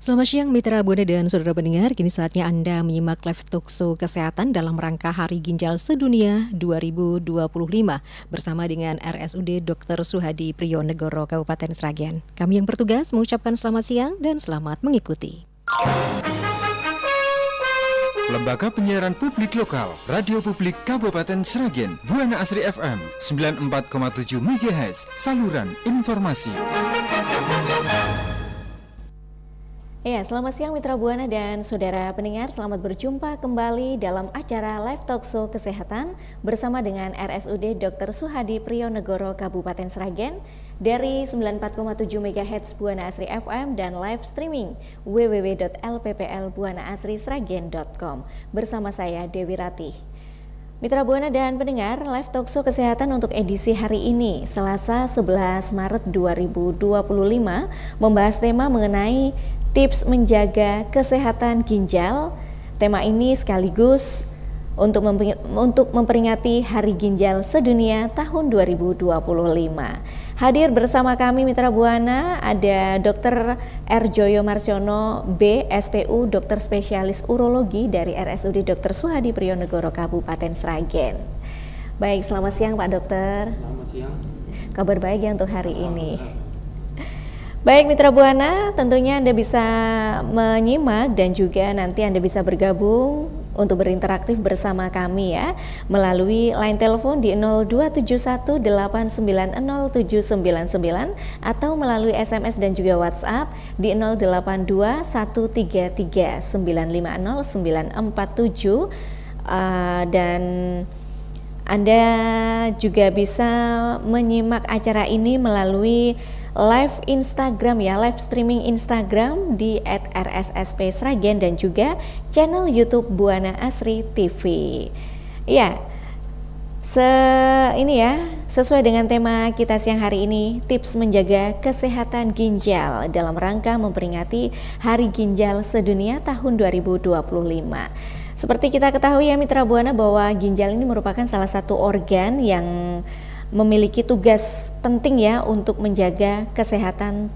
Selamat siang Mitra Buana dan saudara pendengar, kini saatnya Anda menyimak live talkshow kesehatan dalam rangka Hari Ginjal Sedunia 2025 bersama dengan RSUD Dr. Suhadi Priyonegoro Kabupaten Sragen. Kami yang bertugas mengucapkan selamat siang dan selamat mengikuti. Lembaga Penyiaran Publik Lokal, Radio Publik Kabupaten Sragen, Buana Asri FM 94,7 MHz, saluran informasi. Ya, selamat siang Mitra Buana dan saudara pendengar, selamat berjumpa kembali dalam acara Live Talkshow Kesehatan bersama dengan RSUD Dr. Suhadi Priyonegoro Kabupaten Sragen dari 94,7 MHz Buana Asri FM dan live streaming www.lpplbuanaasrisragen.com bersama saya Dewi Ratih. Mitra Buana dan pendengar, Live Talkshow Kesehatan untuk edisi hari ini, Selasa 11 Maret 2025, membahas tema mengenai tips menjaga kesehatan ginjal. Tema ini sekaligus untuk memperingati Hari Ginjal Sedunia tahun 2025. Hadir bersama kami Mitra Buana ada Dr. R. Joyo Marsiono, B. SPU, Dokter Spesialis Urologi dari RSUD Dr. Suhadi Priyonegoro Kabupaten Sragen. Baik, selamat siang Pak Dokter. Selamat siang. Kabar baik ya untuk hari ini. Baik Mitra Buana, tentunya Anda bisa menyimak dan juga nanti Anda bisa bergabung untuk berinteraktif bersama kami ya melalui line telepon di 02718907999 atau melalui SMS dan juga WhatsApp di 082133950947 dan Anda juga bisa menyimak acara ini melalui live Instagram ya, live streaming Instagram di @rssp Sragen dan juga channel YouTube Buana Asri TV. Ya, sesuai dengan tema kita siang hari ini, tips menjaga kesehatan ginjal dalam rangka memperingati Hari Ginjal Sedunia tahun 2025. Seperti kita ketahui ya Mitra Buana bahwa ginjal ini merupakan salah satu organ yang memiliki tugas penting ya untuk menjaga kesehatan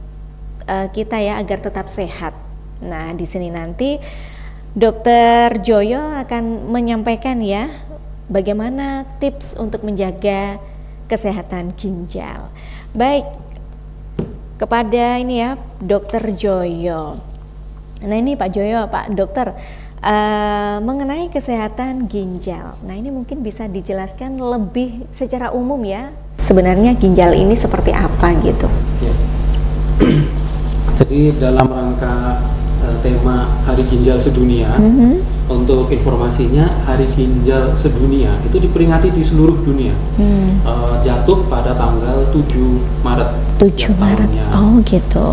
kita ya agar tetap sehat. Nah, di sini nanti Dr. Joyo akan menyampaikan ya bagaimana tips untuk menjaga kesehatan ginjal. Baik, kepada ini ya Dr. Joyo. Nah, ini Pak Joyo, Pak Dokter, mengenai kesehatan ginjal. Nah, ini mungkin bisa dijelaskan lebih secara umum ya. Sebenarnya ginjal ini seperti apa gitu? Ya. Jadi dalam rangka tema Hari Ginjal Sedunia, untuk informasinya Hari Ginjal Sedunia itu diperingati di seluruh dunia. Jatuh pada tanggal 7 Maret. 7 Maret. Tahunnya. Oh gitu.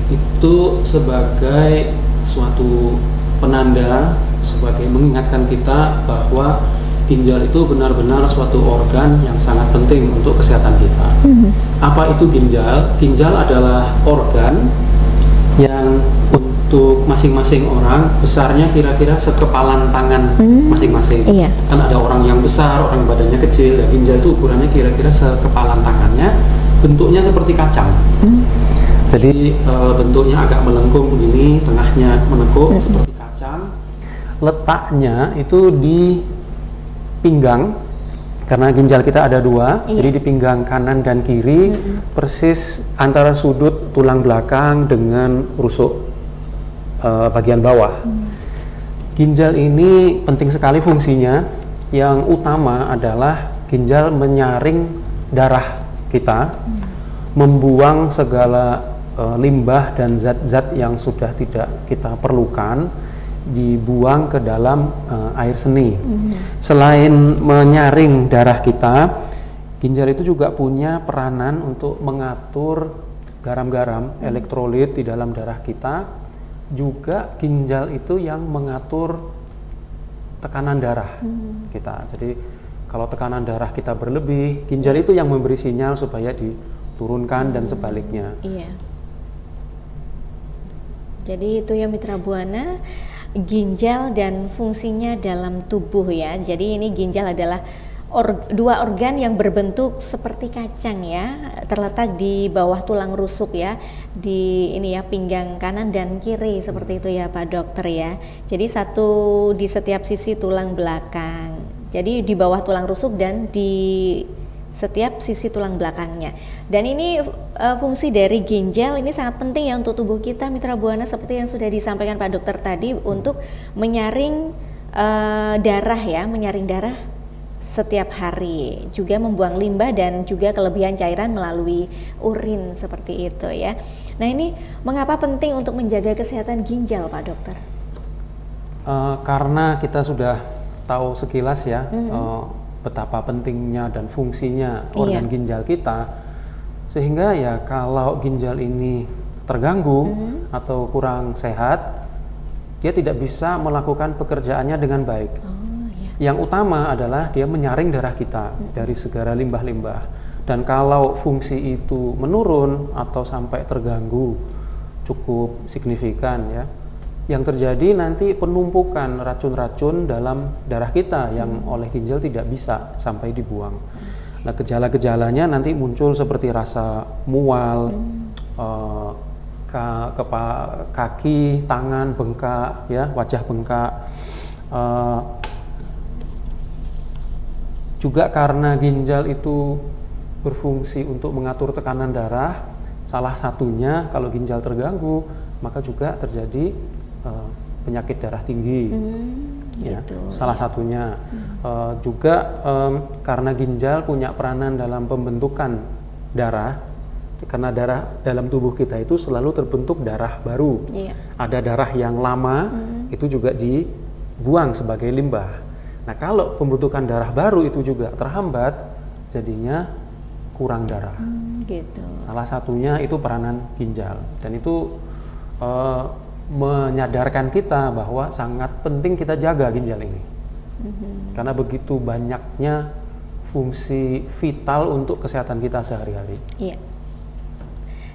Itu sebagai suatu penanda, sebagai mengingatkan kita bahwa ginjal itu benar-benar suatu organ yang sangat penting untuk kesehatan kita. Apa itu ginjal? Ginjal adalah organ yang untuk masing-masing orang besarnya kira-kira sekepalan tangan masing-masing. Iya. Kan ada orang yang besar, orang badannya kecil. Ya, ginjal itu ukurannya kira-kira sekepalan tangannya, bentuknya seperti kacang. Jadi bentuknya agak melengkung begini, tengahnya menekuk seperti kacang. Letaknya itu di pinggang, karena ginjal kita ada dua, jadi di pinggang kanan dan kiri, persis antara sudut tulang belakang dengan rusuk bagian bawah. Ginjal ini penting sekali fungsinya. Yang utama adalah ginjal menyaring darah kita, membuang segala limbah dan zat-zat yang sudah tidak kita perlukan, dibuang ke dalam air seni. Selain menyaring darah kita, ginjal itu juga punya peranan untuk mengatur garam-garam, elektrolit di dalam darah kita. Juga ginjal itu yang mengatur tekanan darah kita. Jadi kalau tekanan darah kita berlebih, ginjal itu yang memberi sinyal supaya diturunkan dan sebaliknya. Iya. Jadi itu ya Mitra Buana, ginjal dan fungsinya dalam tubuh ya. Jadi ini ginjal adalah dua organ yang berbentuk seperti kacang ya, terletak di bawah tulang rusuk ya, di ini ya, pinggang kanan dan kiri seperti itu ya Pak Dokter ya. Jadi satu di setiap sisi tulang belakang. Jadi di bawah tulang rusuk dan di setiap sisi tulang belakangnya. Dan ini fungsi dari ginjal ini sangat penting ya untuk tubuh kita Mitra Buana, seperti yang sudah disampaikan Pak Dokter tadi, untuk menyaring darah ya, menyaring darah setiap hari, juga membuang limbah dan juga kelebihan cairan melalui urin seperti itu ya. Nah, ini mengapa penting untuk menjaga kesehatan ginjal Pak Dokter? Karena kita sudah tahu sekilas ya betapa pentingnya dan fungsinya organ ginjal kita, sehingga ya kalau ginjal ini terganggu atau kurang sehat, dia tidak bisa melakukan pekerjaannya dengan baik. Yang utama adalah dia menyaring darah kita dari segala limbah-limbah. Dan kalau fungsi itu menurun atau sampai terganggu cukup signifikan ya, yang terjadi nanti penumpukan racun-racun dalam darah kita yang oleh ginjal tidak bisa sampai dibuang. Nah, gejala-gejalanya nanti muncul seperti rasa mual, kaki, tangan bengkak ya, wajah bengkak. Juga karena ginjal itu berfungsi untuk mengatur tekanan darah, salah satunya kalau ginjal terganggu, maka juga terjadi penyakit darah tinggi. Ya, gitu, salah satunya. Juga karena ginjal punya peranan dalam pembentukan darah, karena darah dalam tubuh kita itu selalu terbentuk darah baru. Ada darah yang lama, itu juga dibuang sebagai limbah. Nah, kalau pembentukan darah baru itu juga terhambat, jadinya kurang darah. Gitu. Salah satunya itu peranan ginjal, dan itu menyadarkan kita bahwa sangat penting kita jaga ginjal ini, karena begitu banyaknya fungsi vital untuk kesehatan kita sehari-hari. Iya.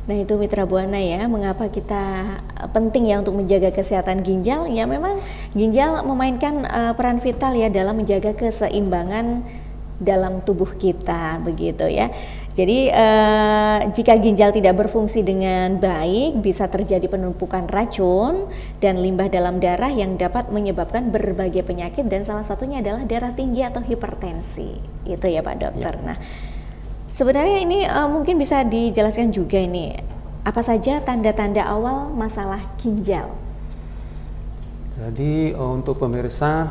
Nah, itu Mitra Buana ya, mengapa kita penting ya untuk menjaga kesehatan ginjal. Ya memang ginjal memainkan peran vital ya dalam menjaga keseimbangan dalam tubuh kita begitu ya. Jadi jika ginjal tidak berfungsi dengan baik, bisa terjadi penumpukan racun dan limbah dalam darah yang dapat menyebabkan berbagai penyakit, dan salah satunya adalah darah tinggi atau hipertensi. Itu ya Pak Dokter. Ya. Nah, sebenarnya ini mungkin bisa dijelaskan juga ini, apa saja tanda-tanda awal masalah ginjal? Jadi untuk pemirsa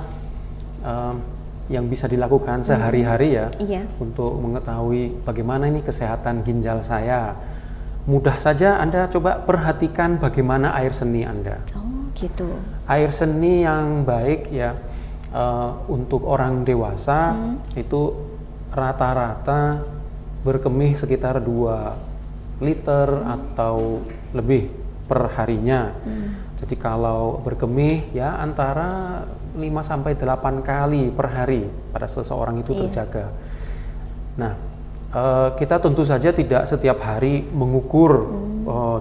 yang bisa dilakukan sehari-hari ya, untuk mengetahui bagaimana ini kesehatan ginjal saya, mudah saja Anda coba perhatikan bagaimana air seni Anda. Oh gitu. Air seni yang baik ya, untuk orang dewasa itu rata-rata berkemih sekitar 2 liter atau lebih per harinya. Jadi kalau berkemih ya antara 5-8 kali per hari pada seseorang itu terjaga. Nah, kita tentu saja tidak setiap hari mengukur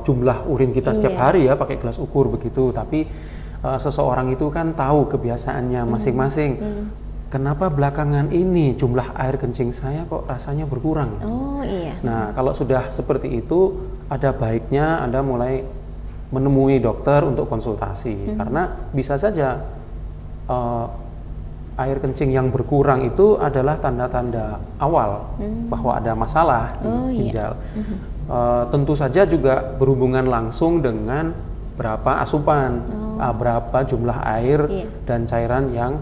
jumlah urin kita setiap hari ya pakai gelas ukur begitu, tapi seseorang itu kan tahu kebiasaannya masing-masing. Kenapa belakangan ini jumlah air kencing saya kok rasanya berkurang? Oh iya. Nah, kalau sudah seperti itu, ada baiknya Anda mulai menemui dokter untuk konsultasi, karena bisa saja air kencing yang berkurang itu adalah tanda-tanda awal bahwa ada masalah di ginjal. Tentu saja juga berhubungan langsung dengan berapa asupan, berapa jumlah air dan cairan yang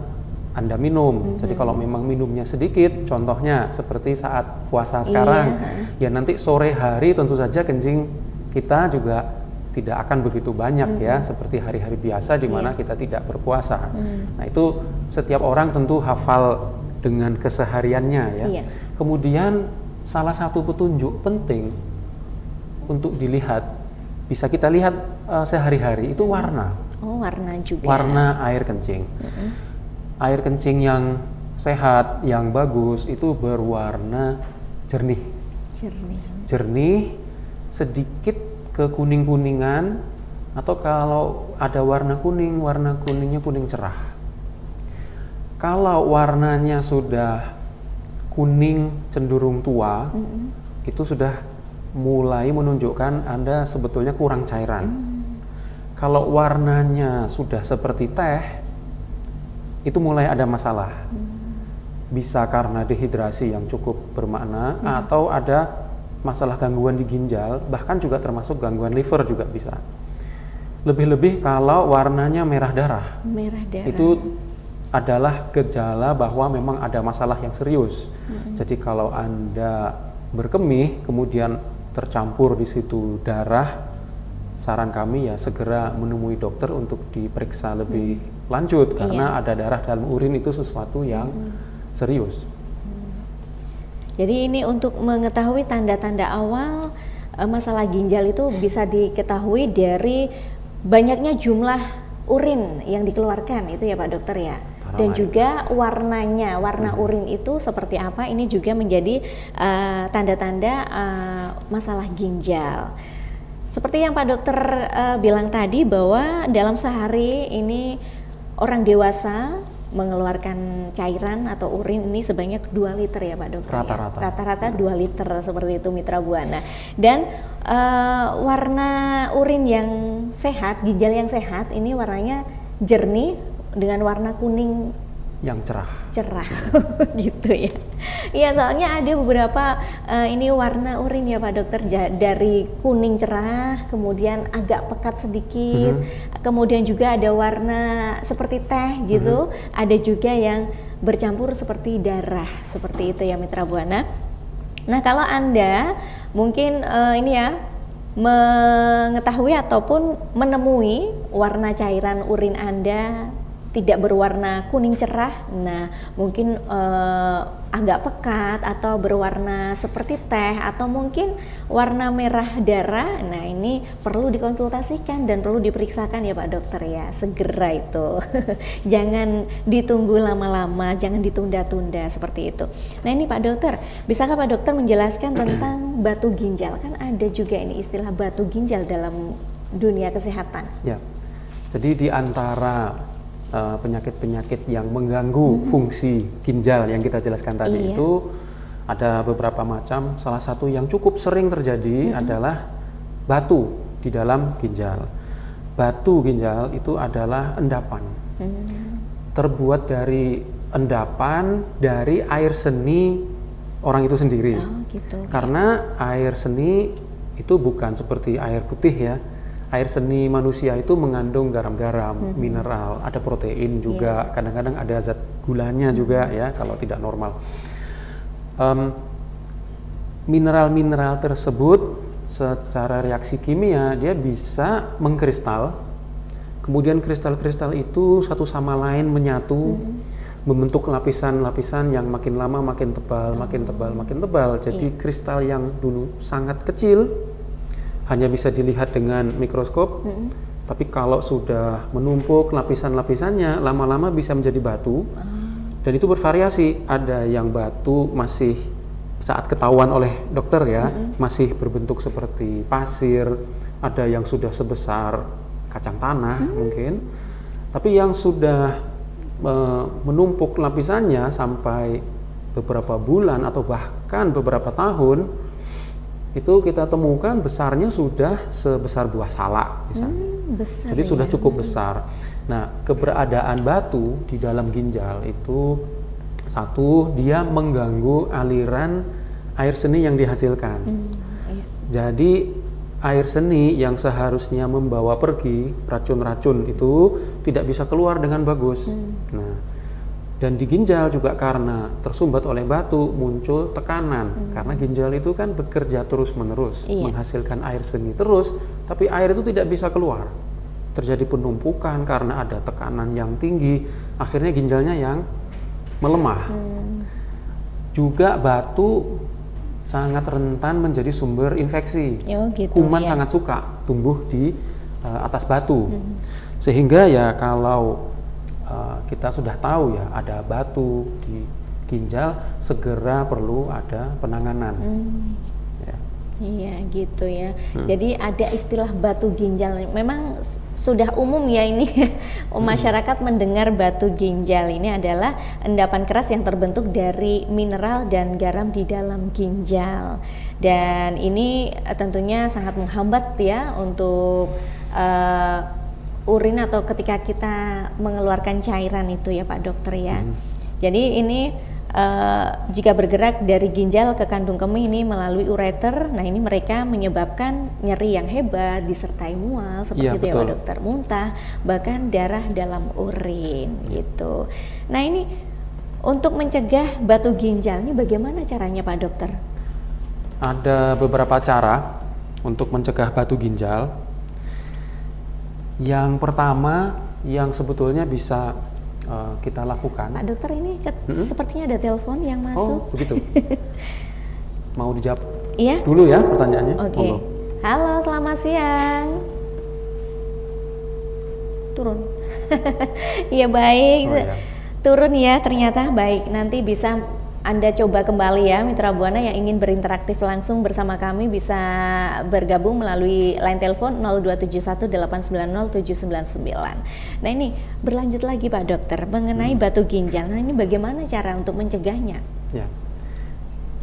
Anda minum. Jadi kalau memang minumnya sedikit, contohnya seperti saat puasa sekarang, ya nanti sore hari tentu saja kencing kita juga tidak akan begitu banyak ya, seperti hari-hari biasa di mana kita tidak berpuasa. Nah, itu setiap orang tentu hafal dengan kesehariannya ya. Kemudian salah satu petunjuk penting untuk dilihat, bisa kita lihat sehari-hari itu warna. Oh, warna juga. Warna air kencing. Air kencing yang sehat, yang bagus itu berwarna jernih. Jernih, sedikit kekuning-kuningan, atau kalau ada warna kuningnya kuning cerah. Kalau warnanya sudah kuning cenderung tua, itu sudah mulai menunjukkan Anda sebetulnya kurang cairan. Kalau warnanya sudah seperti teh, itu mulai ada masalah. Bisa karena dehidrasi yang cukup bermakna, atau ada masalah gangguan di ginjal, bahkan juga termasuk gangguan liver juga bisa. Lebih-lebih kalau warnanya merah darah. Merah darah. Itu adalah gejala bahwa memang ada masalah yang serius. Jadi kalau Anda berkemih, kemudian tercampur di situ darah, saran kami ya segera menemui dokter untuk diperiksa lebih lanjut, karena ada darah dalam urin itu sesuatu yang serius. Jadi ini untuk mengetahui tanda-tanda awal masalah ginjal itu bisa diketahui dari banyaknya jumlah urin yang dikeluarkan, itu ya Pak Dokter ya. Dan juga warnanya, warna urin itu seperti apa, ini juga menjadi tanda-tanda masalah ginjal. Seperti yang Pak Dokter bilang tadi, bahwa dalam sehari ini orang dewasa mengeluarkan cairan atau urin ini sebanyak 2 liter ya Pak Dokter. Rata-rata 2 liter seperti itu Mitra Buana. Dan warna urin yang sehat, ginjal yang sehat ini warnanya jernih dengan warna kuning yang cerah gitu ya. Iya, soalnya ada beberapa ini warna urin ya Pak Dokter, dari kuning cerah, kemudian agak pekat sedikit, kemudian juga ada warna seperti teh gitu, ada juga yang bercampur seperti darah, seperti itu ya Mitra Buana. Nah, kalau Anda mungkin ini ya mengetahui ataupun menemui warna cairan urin Anda tidak berwarna kuning cerah, nah mungkin agak pekat atau berwarna seperti teh, atau mungkin warna merah darah, nah ini perlu dikonsultasikan dan perlu diperiksakan ya Pak Dokter ya, segera itu. Jangan ditunggu lama-lama, jangan ditunda-tunda seperti itu. Nah ini Pak Dokter, bisakah Pak Dokter menjelaskan tentang batu ginjal? Kan ada juga ini istilah batu ginjal dalam dunia kesehatan. Ya, jadi di antara penyakit-penyakit yang mengganggu fungsi ginjal yang kita jelaskan tadi itu ada beberapa macam. Salah satu yang cukup sering terjadi adalah batu di dalam ginjal. Batu ginjal itu adalah endapan. Terbuat dari endapan dari air seni orang itu sendiri. Karena air seni itu bukan seperti air putih ya. Air seni manusia itu mengandung garam-garam, mineral, ada protein juga, kadang-kadang ada zat gulanya juga ya kalau tidak normal. Mineral-mineral tersebut secara reaksi kimia dia bisa mengkristal, kemudian kristal-kristal itu satu sama lain menyatu, membentuk lapisan-lapisan yang makin lama makin tebal, makin tebal, makin tebal. Jadi kristal yang dulu sangat kecil hanya bisa dilihat dengan mikroskop, tapi kalau sudah menumpuk lapisan-lapisannya, lama-lama bisa menjadi batu. Dan itu bervariasi, ada yang batu masih saat ketahuan oleh dokter ya, masih berbentuk seperti pasir, ada yang sudah sebesar kacang tanah mungkin, tapi yang sudah menumpuk lapisannya sampai beberapa bulan atau bahkan beberapa tahun, itu kita temukan besarnya sudah sebesar buah salak misalnya. Jadi sudah cukup besar. Nah, keberadaan batu di dalam ginjal itu satu, dia mengganggu aliran air seni yang dihasilkan. Jadi air seni yang seharusnya membawa pergi racun-racun itu tidak bisa keluar dengan bagus. Nah, dan di ginjal juga karena tersumbat oleh batu muncul tekanan, karena ginjal itu kan bekerja terus-menerus menghasilkan air seni terus, tapi air itu tidak bisa keluar. Terjadi penumpukan karena ada tekanan yang tinggi, akhirnya ginjalnya yang melemah. Juga batu sangat rentan menjadi sumber infeksi. Kuman sangat suka tumbuh di atas batu. Sehingga ya kalau kita sudah tahu ya ada batu di ginjal, segera perlu ada penanganan. Iya gitu ya. Jadi ada istilah batu ginjal. Memang sudah umum ya ini masyarakat mendengar batu ginjal ini adalah endapan keras yang terbentuk dari mineral dan garam di dalam ginjal, dan ini tentunya sangat menghambat ya untuk urin atau ketika kita mengeluarkan cairan itu ya Pak Dokter ya. Jadi ini jika bergerak dari ginjal ke kandung kemih ini melalui ureter, nah ini mereka menyebabkan nyeri yang hebat disertai mual seperti Iya, itu ya betul. Pak Dokter, muntah, bahkan darah dalam urin gitu. Nah ini untuk mencegah batu ginjal ini bagaimana caranya Pak Dokter? Ada beberapa cara untuk mencegah batu ginjal. Yang pertama yang sebetulnya bisa kita lakukan. Pak Dokter ini sepertinya ada telepon yang masuk. Oh, begitu. Mau dijawab Iya? dulu ya pertanyaannya? Oke. Monggo. Halo, selamat siang. Turun. Iya baik. Oh, iya. Turun ya ternyata, baik. Nanti bisa Anda coba kembali ya Mitra Buana yang ingin berinteraktif langsung bersama kami bisa bergabung melalui line telepon 02718907999. Nah ini berlanjut lagi Pak Dokter mengenai batu ginjal. Nah ini bagaimana cara untuk mencegahnya? Ya.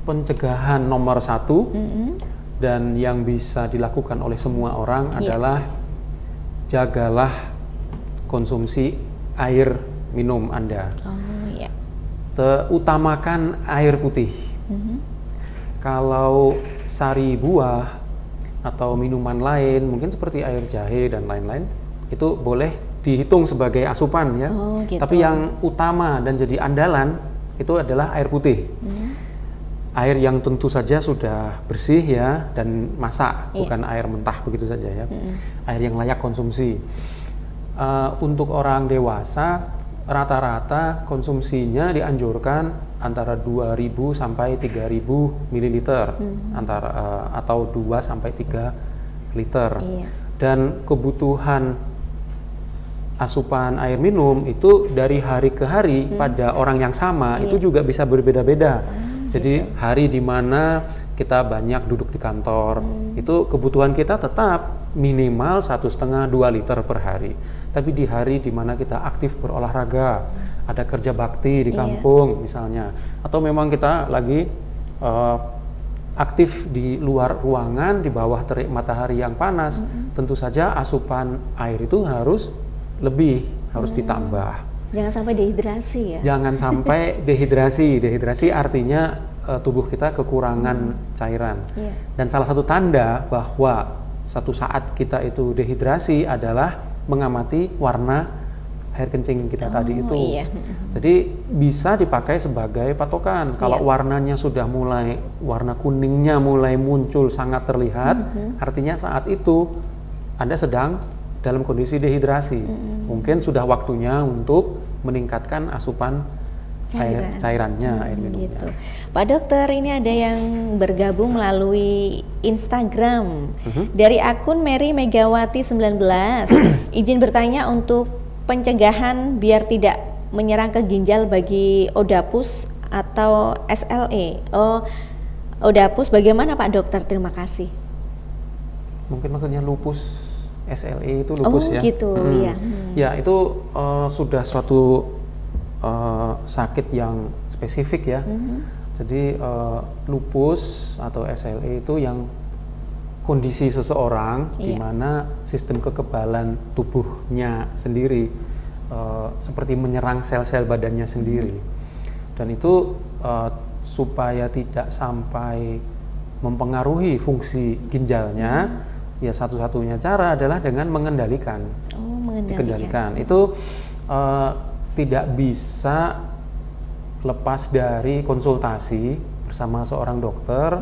Pencegahan nomor 1 dan yang bisa dilakukan oleh semua orang Iya. adalah jagalah konsumsi air minum Anda. Oh iya. Utamakan air putih. Kalau sari buah atau minuman lain, mungkin seperti air jahe dan lain-lain, itu boleh dihitung sebagai asupan ya. Oh, gitu. Tapi yang utama dan jadi andalan itu adalah air putih. Air yang tentu saja sudah bersih ya dan masak, Iya. bukan air mentah begitu saja ya. Air yang layak konsumsi. Untuk orang dewasa rata-rata konsumsinya dianjurkan antara 2.000 sampai 3.000 ml atau 2 sampai 3 liter. Iya. Dan kebutuhan asupan air minum itu dari hari ke hari pada orang yang sama itu juga bisa berbeda-beda. Jadi hari di mana kita banyak duduk di kantor, itu kebutuhan kita tetap minimal 1,5-2 liter per hari. Tapi di hari di mana kita aktif berolahraga, ada kerja bakti di kampung misalnya, atau memang kita lagi aktif di luar ruangan di bawah terik matahari yang panas, tentu saja asupan air itu harus lebih, harus ditambah. Jangan sampai dehidrasi ya. Jangan sampai dehidrasi. Dehidrasi artinya tubuh kita kekurangan cairan. Iya. Dan salah satu tanda bahwa satu saat kita itu dehidrasi adalah mengamati warna air kencing kita tadi itu. Iya. Jadi bisa dipakai sebagai patokan. Kalau warnanya sudah mulai, warna kuningnya mulai muncul sangat terlihat, artinya saat itu Anda sedang dalam kondisi dehidrasi. Mungkin sudah waktunya untuk meningkatkan asupan cairannya, air minumnya. Gitu. Pak Dokter, ini ada yang bergabung melalui Instagram dari akun Mary Megawati 19. Izin bertanya untuk pencegahan biar tidak menyerang ke ginjal bagi Odapus atau SLE. Odapus bagaimana Pak Dokter? Terima kasih. Mungkin maksudnya lupus, SLE itu lupus ya. Gitu, ya. Ya, itu sudah suatu sakit yang spesifik ya. Jadi lupus atau SLE itu yang kondisi seseorang di mana sistem kekebalan tubuhnya sendiri seperti menyerang sel-sel badannya sendiri. Dan itu supaya tidak sampai mempengaruhi fungsi ginjalnya, ya satu-satunya cara adalah dengan mengendalikan. Dikendalikan. Itu tidak bisa lepas dari konsultasi bersama seorang dokter,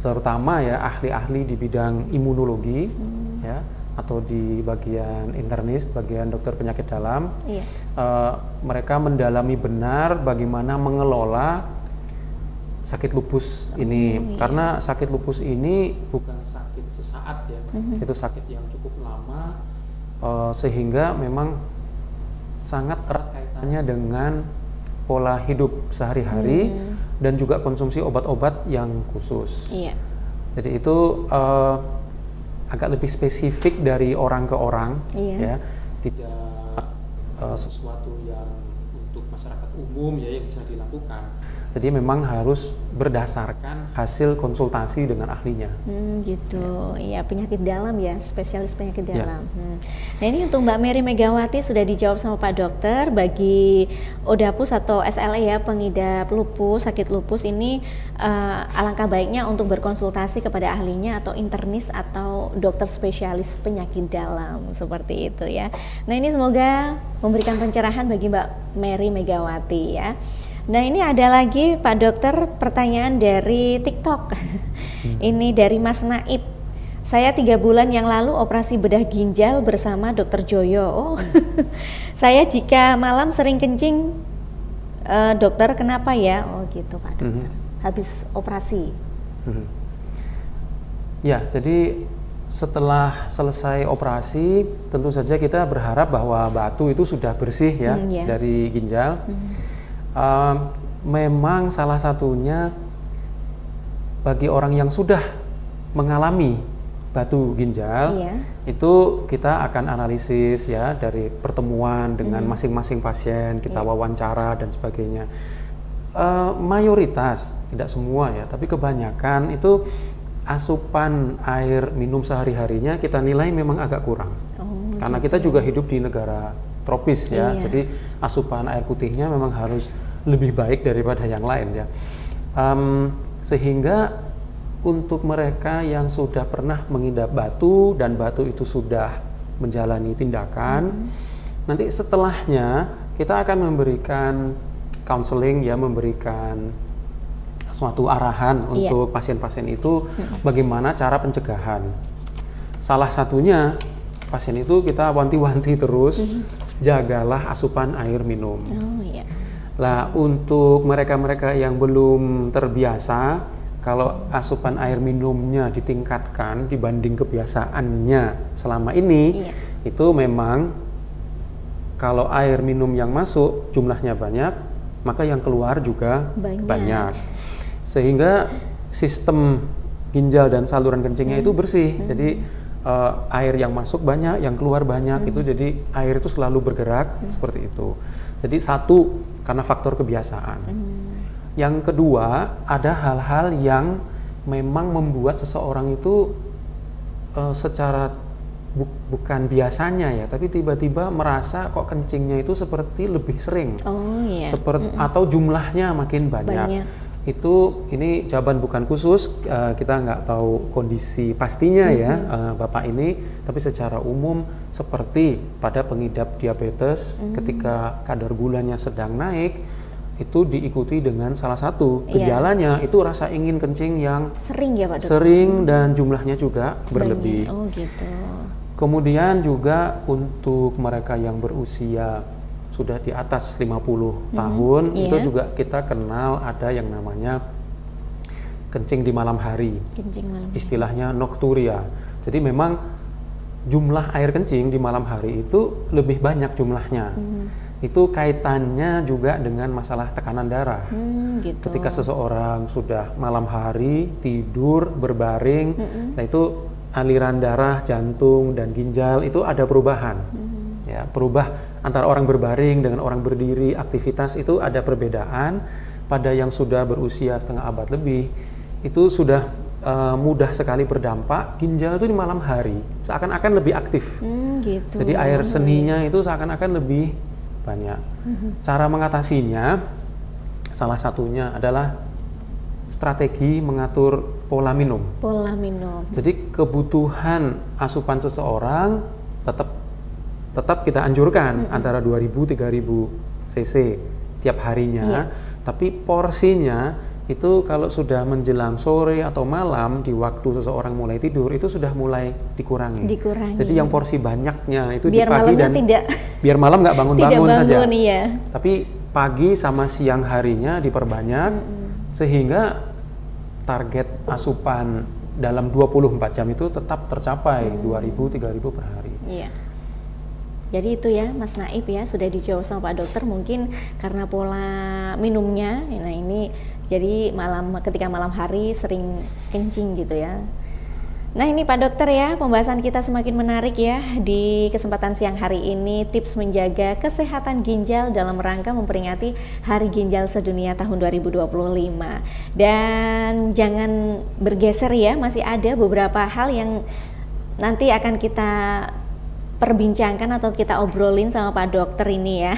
terutama ya ahli-ahli di bidang imunologi, ya, atau di bagian internis, bagian dokter penyakit dalam. Mereka mendalami benar bagaimana mengelola sakit lupus ini, karena sakit lupus ini bukan sakit sesaat ya, itu sakit yang cukup lama, sehingga memang sangat erat kaitannya dengan pola hidup sehari-hari dan juga konsumsi obat-obat yang khusus. Jadi itu agak lebih spesifik dari orang ke orang, Iya. ya, tidak sesuatu yang untuk masyarakat umum ya yang bisa dilakukan. Jadi memang harus berdasarkan hasil konsultasi dengan ahlinya. Gitu. Ya, penyakit dalam ya, spesialis penyakit Ya. dalam. Nah, ini untuk Mbak Mary Megawati sudah dijawab sama Pak Dokter. Bagi ODAPUS atau SLE ya, pengidap lupus, sakit lupus ini alangkah baiknya untuk berkonsultasi kepada ahlinya atau internis atau dokter spesialis penyakit dalam seperti itu ya. Nah, ini semoga memberikan pencerahan bagi Mbak Mary Megawati ya. Nah, ini ada lagi Pak Dokter pertanyaan dari TikTok. Ini dari Mas Naib. Saya 3 bulan yang lalu operasi bedah ginjal bersama Dokter Joyo. Oh. Saya jika malam sering kencing, dokter kenapa ya? Oh gitu Pak Dokter. Habis operasi. Ya, jadi setelah selesai operasi, tentu saja kita berharap bahwa batu itu sudah bersih ya Ya. dari ginjal. Memang salah satunya bagi orang yang sudah mengalami batu ginjal, Iya. itu kita akan analisis ya dari pertemuan dengan masing-masing pasien, kita wawancara dan sebagainya. Mayoritas, tidak semua ya, tapi kebanyakan itu asupan air minum sehari-harinya kita nilai memang agak kurang. Karena kita juga hidup di negara tropis ya, Iya. jadi asupan air putihnya memang harus lebih baik daripada yang lain ya. Sehingga untuk mereka yang sudah pernah mengidap batu dan batu itu sudah menjalani tindakan, nanti setelahnya kita akan memberikan counseling ya, memberikan suatu arahan untuk pasien-pasien itu bagaimana cara pencegahan. Salah satunya pasien itu kita wanti-wanti terus, jagalah asupan air minum. Oh iya. Lah untuk mereka-mereka yang belum terbiasa, kalau asupan air minumnya ditingkatkan dibanding kebiasaannya selama ini, itu memang kalau air minum yang masuk jumlahnya banyak, maka yang keluar juga banyak. Sehingga sistem ginjal dan saluran kencingnya itu bersih. Jadi air yang masuk banyak, yang keluar banyak, itu jadi air itu selalu bergerak seperti itu. Jadi satu, karena faktor kebiasaan. Yang kedua, ada hal-hal yang memang membuat seseorang itu secara bukan biasanya ya, tapi tiba-tiba merasa kok kencingnya itu seperti lebih sering. Oh iya. Atau jumlahnya makin banyak. Ini jawaban bukan khusus, kita nggak tahu kondisi pastinya ya Bapak ini, tapi secara umum seperti pada pengidap diabetes ketika kadar gulanya sedang naik, itu diikuti dengan salah satu gejalanya itu rasa ingin kencing yang sering ya Pak Dokter? Sering dan jumlahnya juga berlebih. Oh gitu. Kemudian juga untuk mereka yang berusia sudah di atas 50 tahun, itu juga kita kenal ada yang namanya kencing di malam hari. Kencing malam. Istilahnya nocturia. Jadi memang jumlah air kencing di malam hari itu lebih banyak jumlahnya. Itu kaitannya juga dengan masalah tekanan darah. Gitu. Ketika seseorang sudah malam hari tidur berbaring, nah itu aliran darah jantung dan ginjal itu ada perubahan. Ya, berubah antara orang berbaring dengan orang berdiri, aktivitas itu ada perbedaan. Pada yang sudah berusia setengah abad lebih, itu sudah mudah sekali berdampak. Ginjal itu di malam hari seakan-akan lebih aktif. Gitu. Jadi air seninya itu seakan-akan lebih banyak. Cara mengatasinya salah satunya adalah strategi mengatur pola minum. Pola minum. Jadi kebutuhan asupan seseorang tetap kita anjurkan antara 2000-3000 cc tiap harinya, tapi porsinya itu kalau sudah menjelang sore atau malam di waktu seseorang mulai tidur itu sudah mulai dikurangi. Jadi yang porsi banyaknya itu biar di pagi dan biar malam nggak bangun-bangun saja. Iya. Tapi pagi sama siang harinya diperbanyak sehingga target asupan dalam 24 jam itu tetap tercapai 2000-3000 per hari. Iya. Jadi itu ya Mas Naib ya, sudah dijawab sama Pak Dokter, mungkin karena pola minumnya. Nah ini jadi ketika malam hari sering kencing gitu ya. Nah ini Pak Dokter ya, pembahasan kita semakin menarik ya di kesempatan siang hari ini, tips menjaga kesehatan ginjal dalam rangka memperingati Hari Ginjal Sedunia tahun 2025. Dan jangan bergeser ya, masih ada beberapa hal yang nanti akan kita perbincangkan atau kita obrolin sama Pak Dokter ini ya.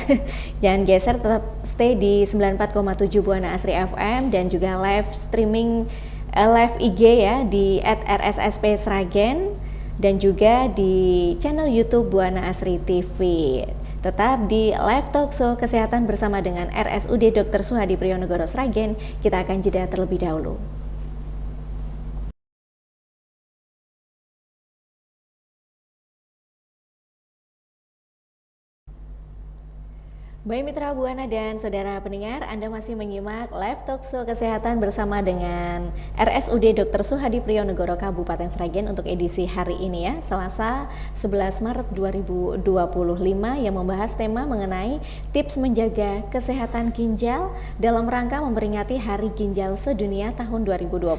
Jangan geser, tetap stay di 94,7 Buana Asri FM dan juga live streaming live IG ya di @rssp Sragen dan juga di channel YouTube Buana Asri TV. Tetap di live talkshow kesehatan bersama dengan RSUD Dr. Suhadi Priyonegoro Sragen. Kita akan jeda terlebih dahulu. Baik mitra Buana dan saudara pendengar, Anda masih menyimak live talkshow kesehatan bersama dengan RSUD Dr. Suhadi Priyonegoro Kabupaten Sragen untuk edisi hari ini ya, Selasa 11 Maret 2025 yang membahas tema mengenai tips menjaga kesehatan ginjal dalam rangka memperingati Hari Ginjal Sedunia tahun 2025.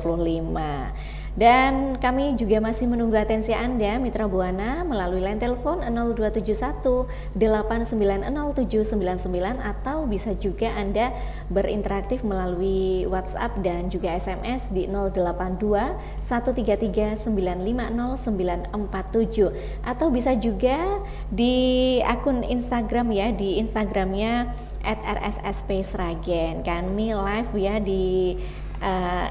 Dan kami juga masih menunggu atensi Anda mitra Buana melalui line telepon 0271 890799 atau bisa juga Anda berinteraktif melalui WhatsApp dan juga SMS di 082 133 950 947 atau bisa juga di akun Instagram ya, di Instagramnya @rssp Sragen. Kami live ya di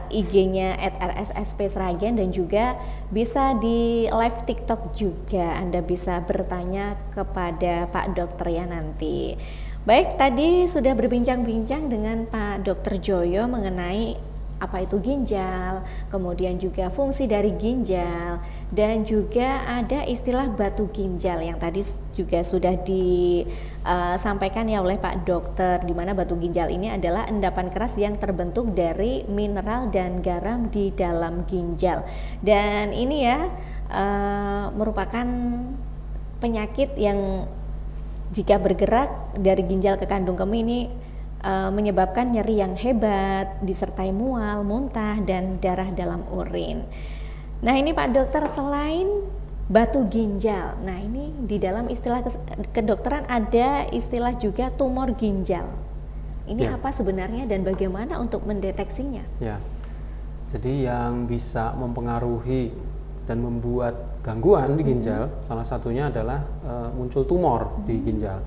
IG-nya @rssp Sragen dan juga bisa di live TikTok juga. Anda bisa bertanya kepada Pak Dokter ya nanti. Baik, tadi sudah berbincang-bincang dengan Pak Dokter Joyo mengenai apa itu ginjal, kemudian juga fungsi dari ginjal, dan juga ada istilah batu ginjal yang tadi juga sudah disampaikan ya oleh Pak Dokter, di mana batu ginjal ini adalah endapan keras yang terbentuk dari mineral dan garam di dalam ginjal. Dan ini ya merupakan penyakit yang jika bergerak dari ginjal ke kandung kemih ini menyebabkan nyeri yang hebat, disertai mual, muntah, dan darah dalam urin. Nah ini Pak Dokter, selain batu ginjal, nah ini di dalam istilah kedokteran ada istilah juga tumor ginjal. Ini apa sebenarnya dan bagaimana untuk mendeteksinya? Ya, jadi yang bisa mempengaruhi dan membuat gangguan di ginjal, salah satunya adalah muncul tumor di ginjal.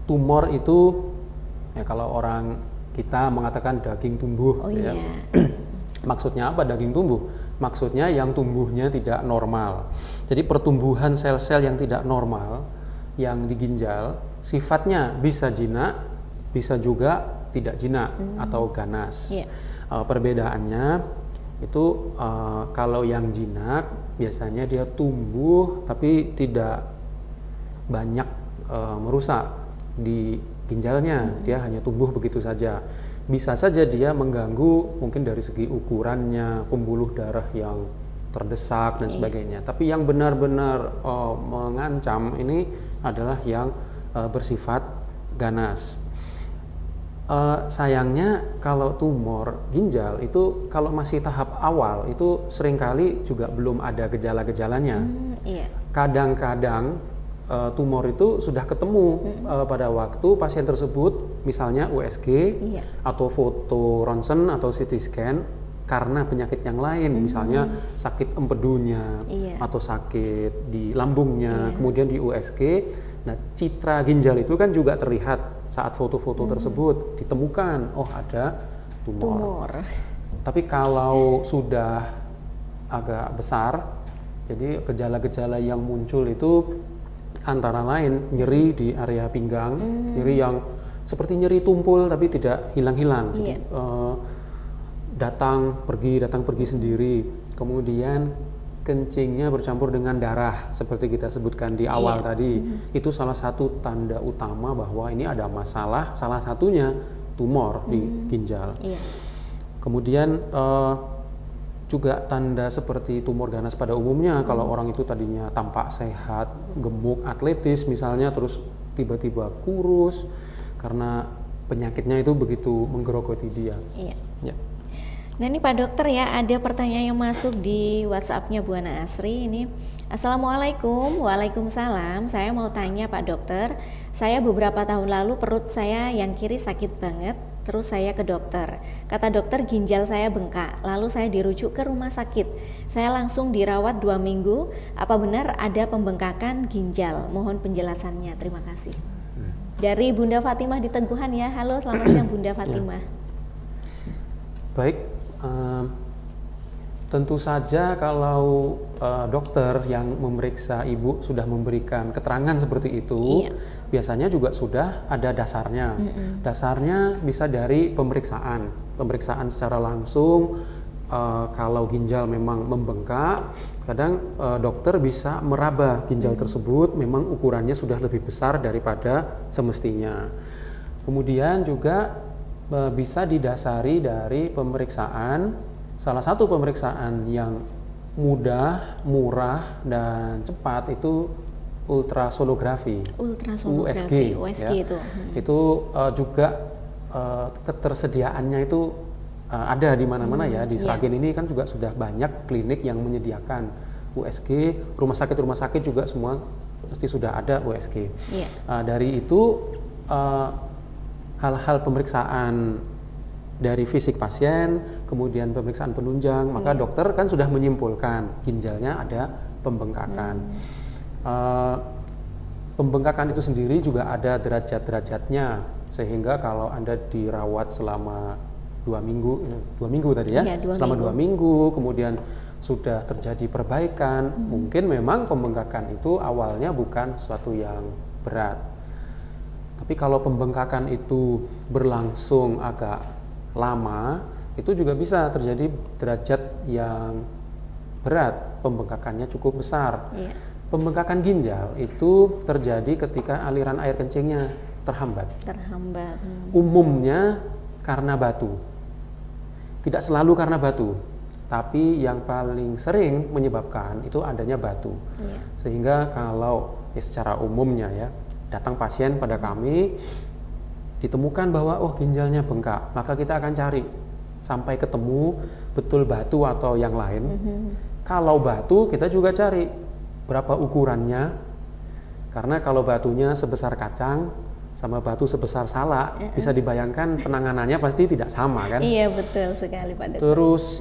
Tumor itu ya, kalau orang kita mengatakan daging tumbuh, ya. Maksudnya apa daging tumbuh? Maksudnya yang tumbuhnya tidak normal. Jadi pertumbuhan sel-sel yang tidak normal yang di ginjal sifatnya bisa jinak, bisa juga tidak jinak atau ganas. Perbedaannya itu kalau yang jinak biasanya dia tumbuh tapi tidak banyak merusak di ginjalnya, dia hanya tumbuh begitu saja. Bisa saja dia mengganggu mungkin dari segi ukurannya, pembuluh darah yang terdesak dan sebagainya. Tapi yang benar-benar mengancam ini adalah yang bersifat ganas. Sayangnya kalau tumor ginjal itu kalau masih tahap awal itu seringkali juga belum ada gejala-gejalanya. Kadang-kadang tumor itu sudah ketemu pada waktu pasien tersebut misalnya USG atau foto ronsen atau CT scan karena penyakit yang lain, misalnya sakit empedunya atau sakit di lambungnya, kemudian di USG. Nah, citra ginjal itu kan juga terlihat saat foto-foto tersebut ditemukan, oh ada tumor. Tapi kalau sudah agak besar, jadi gejala-gejala yang muncul itu antara lain nyeri di area pinggang, nyeri yang seperti nyeri tumpul tapi tidak hilang-hilang. Jadi datang pergi sendiri. Kemudian kencingnya bercampur dengan darah seperti kita sebutkan di awal tadi. Itu salah satu tanda utama bahwa ini ada masalah, salah satunya tumor di ginjal. Kemudian juga tanda seperti tumor ganas pada umumnya, kalau orang itu tadinya tampak sehat, gemuk, atletis misalnya, terus tiba-tiba kurus karena penyakitnya itu begitu menggerogoti dia. Nah ini Pak Dokter ya, ada pertanyaan yang masuk di WhatsApp-nya Bu Ana Asri ini. Assalamualaikum. Waalaikumsalam. Saya mau tanya Pak Dokter, saya beberapa tahun lalu perut saya yang kiri sakit banget. Terus saya ke dokter. Kata dokter ginjal saya bengkak. Lalu saya dirujuk ke rumah sakit. Saya langsung dirawat 2 minggu. Apa benar ada pembengkakan ginjal? Mohon penjelasannya. Terima kasih. Dari Bunda Fatimah di Teguhan ya. Halo, selamat siang Bunda Fatimah. Baik, tentu saja kalau dokter yang memeriksa ibu sudah memberikan keterangan seperti itu, biasanya juga sudah ada dasarnya. Dasarnya bisa dari pemeriksaan secara langsung. Kalau ginjal memang membengkak, kadang dokter bisa meraba ginjal tersebut, memang ukurannya sudah lebih besar daripada semestinya. Kemudian juga bisa didasari dari pemeriksaan. Salah satu pemeriksaan yang mudah, murah, dan cepat itu ultrasonografi, USG ya. Itu juga ketersediaannya itu ada di mana-mana ya. Di Sragen ini kan juga sudah banyak klinik yang menyediakan USG, rumah sakit juga semua pasti sudah ada USG. Dari itu hal-hal pemeriksaan dari fisik pasien, kemudian pemeriksaan penunjang, maka dokter kan sudah menyimpulkan ginjalnya ada pembengkakan. Pembengkakan itu sendiri juga ada derajat-derajatnya, sehingga kalau Anda dirawat selama 2 minggu tadi ya, selama 2 minggu, kemudian sudah terjadi perbaikan, mungkin memang pembengkakan itu awalnya bukan sesuatu yang berat. Tapi kalau pembengkakan itu berlangsung agak lama, itu juga bisa terjadi derajat yang berat, pembengkakannya cukup besar. Pembengkakan ginjal itu terjadi ketika aliran air kencingnya terhambat. Umumnya karena batu. Tidak selalu karena batu, tapi yang paling sering menyebabkan itu adanya batu. Sehingga kalau secara umumnya ya, datang pasien pada kami, ditemukan bahwa ginjalnya bengkak, maka kita akan cari sampai ketemu betul batu atau yang lain. Kalau batu, kita juga cari berapa ukurannya, karena kalau batunya sebesar kacang sama batu sebesar salak, bisa dibayangkan penanganannya pasti tidak sama kan? Iya, betul sekali Pak Dokter. Terus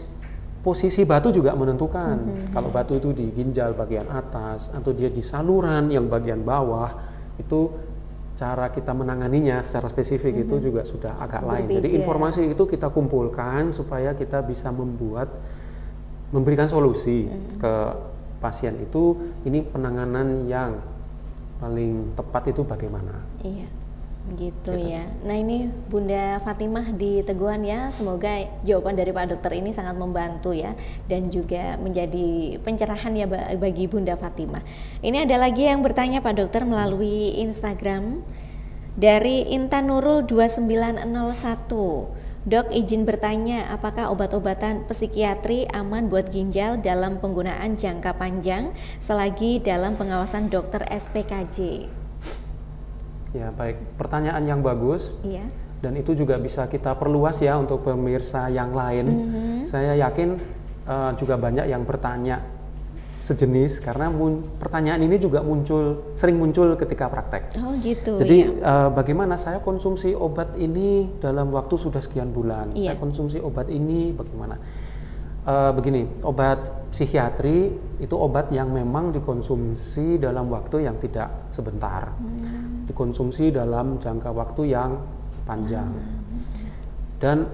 posisi batu juga menentukan. Kalau batu itu di ginjal bagian atas atau dia di saluran yang bagian bawah, itu cara kita menanganinya secara spesifik itu juga sudah agak lain. Jadi informasi itu kita kumpulkan supaya kita bisa memberikan solusi ke pasien itu, ini penanganan yang paling tepat itu bagaimana. Iya, gitu ya. Nah ini Bunda Fatimah di Teguhan ya, semoga jawaban dari Pak Dokter ini sangat membantu ya, dan juga menjadi pencerahan ya bagi Bunda Fatimah. Ini ada lagi yang bertanya Pak Dokter melalui Instagram dari Intan Nurul 2901. Dok, izin bertanya, apakah obat-obatan psikiatri aman buat ginjal dalam penggunaan jangka panjang selagi dalam pengawasan dokter SPKJ? Ya, baik. Pertanyaan yang bagus. Dan itu juga bisa kita perluas ya untuk pemirsa yang lain. Saya yakin juga banyak yang bertanya sejenis, karena pertanyaan ini juga sering muncul ketika praktek. Oh gitu. Jadi bagaimana saya konsumsi obat ini dalam waktu sudah sekian bulan, saya konsumsi obat ini bagaimana? Begini, obat psikiatri itu obat yang memang dikonsumsi dalam waktu yang tidak sebentar, dikonsumsi dalam jangka waktu yang panjang. Dan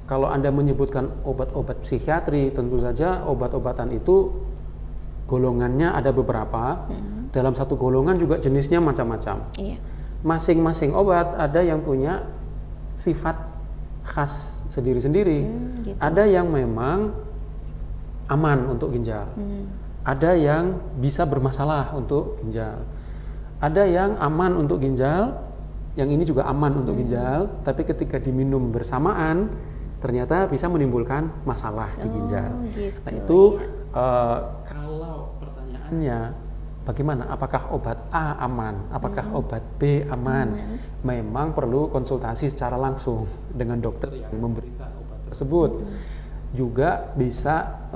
kalau Anda menyebutkan obat-obat psikiatri, tentu saja obat-obatan itu golongannya ada beberapa. Dalam satu golongan juga jenisnya macam-macam. Masing-masing obat ada yang punya sifat khas sendiri-sendiri. Gitu. Ada yang memang aman untuk ginjal. Ada yang bisa bermasalah untuk ginjal. Ada yang aman untuk ginjal, yang ini juga aman untuk ginjal, tapi ketika diminum bersamaan ternyata bisa menimbulkan masalah di ginjal. Gitu, nah itu kalau pertanyaannya bagaimana, apakah obat A aman, apakah obat B aman, memang perlu konsultasi secara langsung dengan dokter yang memberikan obat tersebut. Juga bisa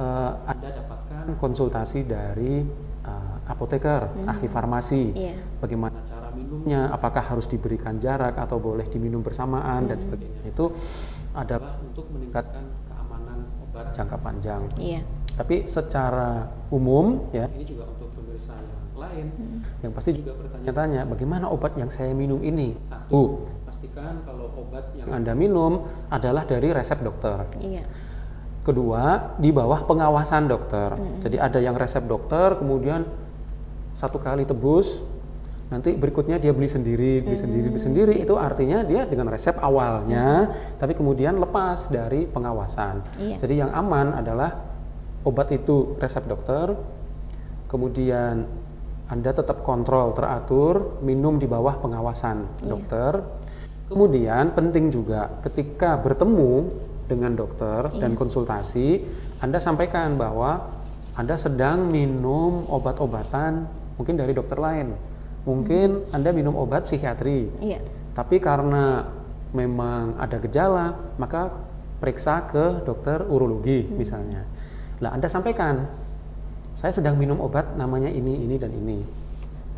Anda dapatkan konsultasi dari apoteker, ahli farmasi. Bagaimana cara minumnya, apakah harus diberikan jarak atau boleh diminum bersamaan dan sebagainya. Itu adalah untuk meningkatkan keamanan obat jangka panjang. Tapi secara umum ya, ini juga untuk pemirsa yang lain yang pasti juga bertanya-tanya, bagaimana obat yang saya minum ini? Satu, pastikan kalau obat yang Anda minum adalah dari resep dokter. Kedua, di bawah pengawasan dokter. Jadi ada yang resep dokter, kemudian satu kali tebus, nanti berikutnya dia beli sendiri, beli sendiri. Itu artinya dia dengan resep awalnya, tapi kemudian lepas dari pengawasan. Jadi yang aman adalah obat itu resep dokter, kemudian Anda tetap kontrol, teratur, minum di bawah pengawasan dokter. Kemudian penting juga ketika bertemu dengan dokter dan konsultasi, Anda sampaikan bahwa Anda sedang minum obat-obatan mungkin dari dokter lain. Mungkin Anda minum obat psikiatri, tapi karena memang ada gejala, maka periksa ke dokter urologi misalnya. Nah, Anda sampaikan, saya sedang minum obat namanya ini, dan ini.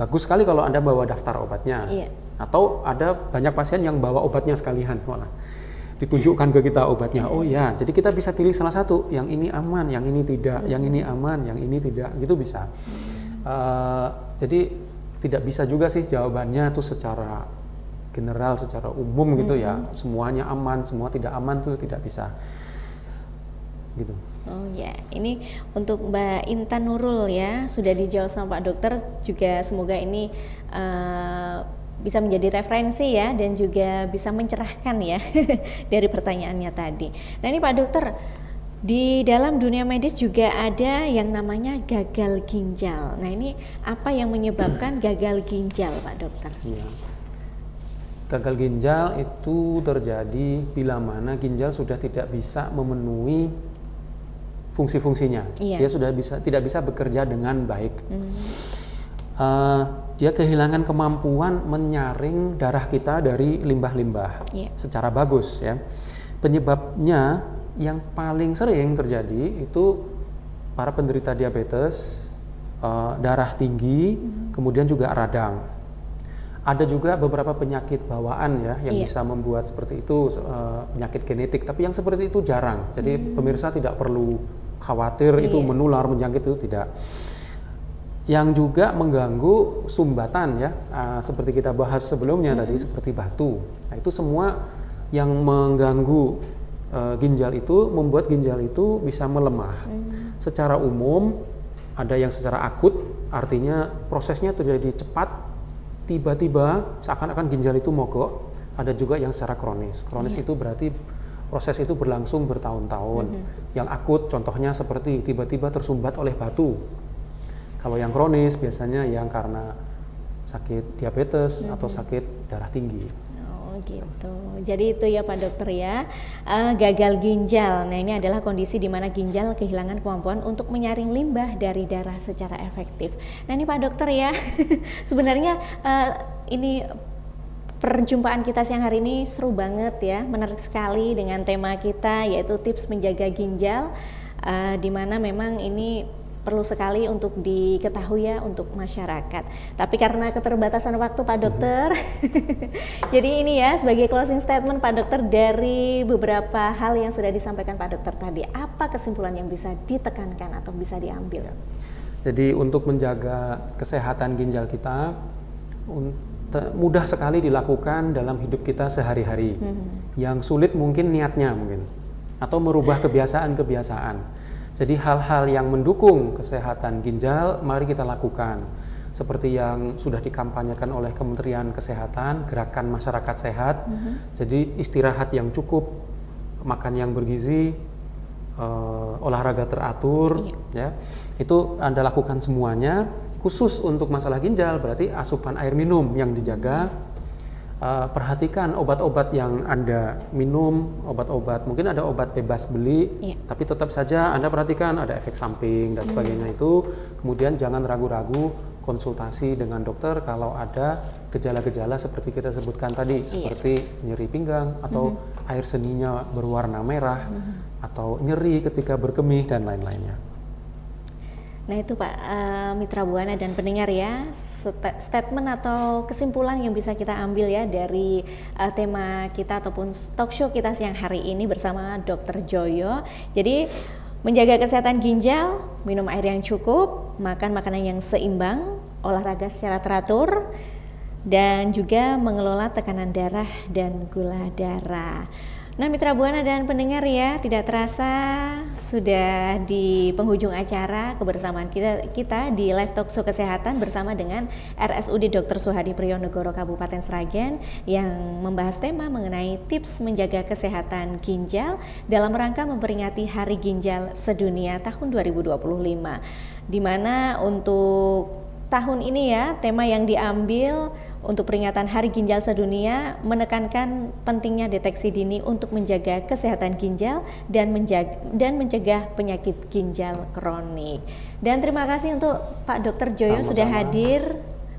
Bagus sekali kalau Anda bawa daftar obatnya. Atau ada banyak pasien yang bawa obatnya sekalian, malah ditunjukkan ke kita obatnya. Oh ya, jadi kita bisa pilih salah satu, yang ini aman, yang ini tidak, yang ini aman, yang ini tidak, gitu bisa. Jadi tidak bisa juga sih jawabannya tuh secara general, secara umum gitu ya. Semuanya aman, semua tidak aman tuh tidak bisa. Gitu. Oh ya, ini untuk Mbak Intan Nurul ya, sudah dijawab sama Pak Dokter, juga semoga ini bisa menjadi referensi ya, dan juga bisa mencerahkan ya dari pertanyaannya tadi. Nah ini Pak Dokter, di dalam dunia medis juga ada yang namanya gagal ginjal. Nah ini apa yang menyebabkan gagal ginjal Pak Dokter? Gagal ginjal itu terjadi bila mana ginjal sudah tidak bisa memenuhi fungsi-fungsinya. Dia sudah tidak bisa bekerja dengan baik. Dia kehilangan kemampuan menyaring darah kita dari limbah-limbah secara bagus ya. Penyebabnya yang paling sering terjadi itu para penderita diabetes, darah tinggi, kemudian juga radang. Ada juga beberapa penyakit bawaan ya yang bisa membuat seperti itu, penyakit genetik, tapi yang seperti itu jarang. Jadi pemirsa tidak perlu khawatir itu menular, menjangkit, itu tidak. Yang juga mengganggu sumbatan ya, seperti kita bahas sebelumnya tadi, seperti batu. Nah itu semua yang mengganggu ginjal itu, membuat ginjal itu bisa melemah. Secara umum ada yang secara akut, artinya prosesnya terjadi cepat, tiba-tiba seakan-akan ginjal itu mogok. Ada juga yang secara kronis. Kronis itu berarti proses itu berlangsung bertahun-tahun. Yang akut contohnya seperti tiba-tiba tersumbat oleh batu. Kalau yang kronis biasanya yang karena sakit diabetes atau sakit darah tinggi. Oh gitu. Jadi itu ya Pak Dokter ya, gagal ginjal. Nah ini adalah kondisi di mana ginjal kehilangan kemampuan untuk menyaring limbah dari darah secara efektif. Nah ini Pak Dokter ya, sebenarnya ini perjumpaan kita siang hari ini seru banget ya, menarik sekali dengan tema kita yaitu tips menjaga ginjal, di mana memang ini perlu sekali untuk diketahui ya untuk masyarakat. Tapi karena keterbatasan waktu Pak Dokter, jadi ini ya sebagai closing statement Pak Dokter dari beberapa hal yang sudah disampaikan Pak Dokter tadi, apa kesimpulan yang bisa ditekankan atau bisa diambil? Jadi untuk menjaga kesehatan ginjal kita mudah sekali dilakukan dalam hidup kita sehari-hari. Yang sulit mungkin niatnya mungkin, atau merubah kebiasaan-kebiasaan. Jadi hal-hal yang mendukung kesehatan ginjal mari kita lakukan. Seperti yang sudah dikampanyekan oleh Kementerian Kesehatan, gerakan masyarakat sehat. Jadi istirahat yang cukup, makan yang bergizi, olahraga teratur, ya. Itu Anda lakukan semuanya. Khusus untuk masalah ginjal berarti asupan air minum yang dijaga. Perhatikan obat-obat yang Anda minum, obat-obat mungkin ada obat bebas beli, tapi tetap saja Anda perhatikan ada efek samping dan sebagainya itu. Kemudian jangan ragu-ragu konsultasi dengan dokter kalau ada gejala-gejala seperti kita sebutkan tadi, seperti nyeri pinggang atau air seninya berwarna merah atau nyeri ketika berkemih dan lain-lainnya. Nah itu Pak Mitra Buana dan pendengar ya, statement atau kesimpulan yang bisa kita ambil ya dari tema kita ataupun talk show kita siang hari ini bersama Dr. Joyo. Jadi menjaga kesehatan ginjal, minum air yang cukup, makan makanan yang seimbang, olahraga secara teratur, dan juga mengelola tekanan darah dan gula darah. Nah Mitra Buana dan pendengar ya, tidak terasa sudah di penghujung acara kebersamaan kita di Live Talk Show Kesehatan bersama dengan RSUD Dr. Suhadi Prijonegoro Kabupaten Sragen yang membahas tema mengenai tips menjaga kesehatan ginjal dalam rangka memperingati Hari Ginjal Sedunia tahun 2025. Di mana untuk tahun ini ya, tema yang diambil untuk peringatan Hari Ginjal Sedunia menekankan pentingnya deteksi dini untuk menjaga kesehatan ginjal dan mencegah penyakit ginjal kronik. Dan terima kasih untuk Pak Dr. Joyo sudah hadir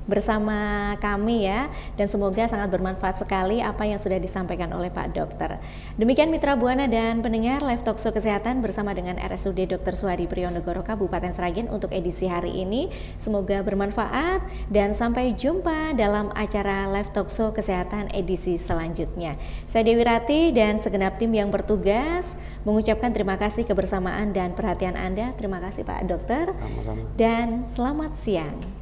bersama kami ya, dan semoga sangat bermanfaat sekali apa yang sudah disampaikan oleh Pak Dokter. Demikian Mitra Buana dan pendengar Live Talk Show Kesehatan bersama dengan RSUD Dr. Suhadi Prijonegoro Kabupaten Sragen untuk edisi hari ini. Semoga bermanfaat dan sampai jumpa dalam acara Live Talk Show Kesehatan edisi selanjutnya. Saya Dewi Rati dan segenap tim yang bertugas mengucapkan terima kasih kebersamaan dan perhatian Anda. Terima kasih Pak Dokter. Sama-sama. Dan selamat siang.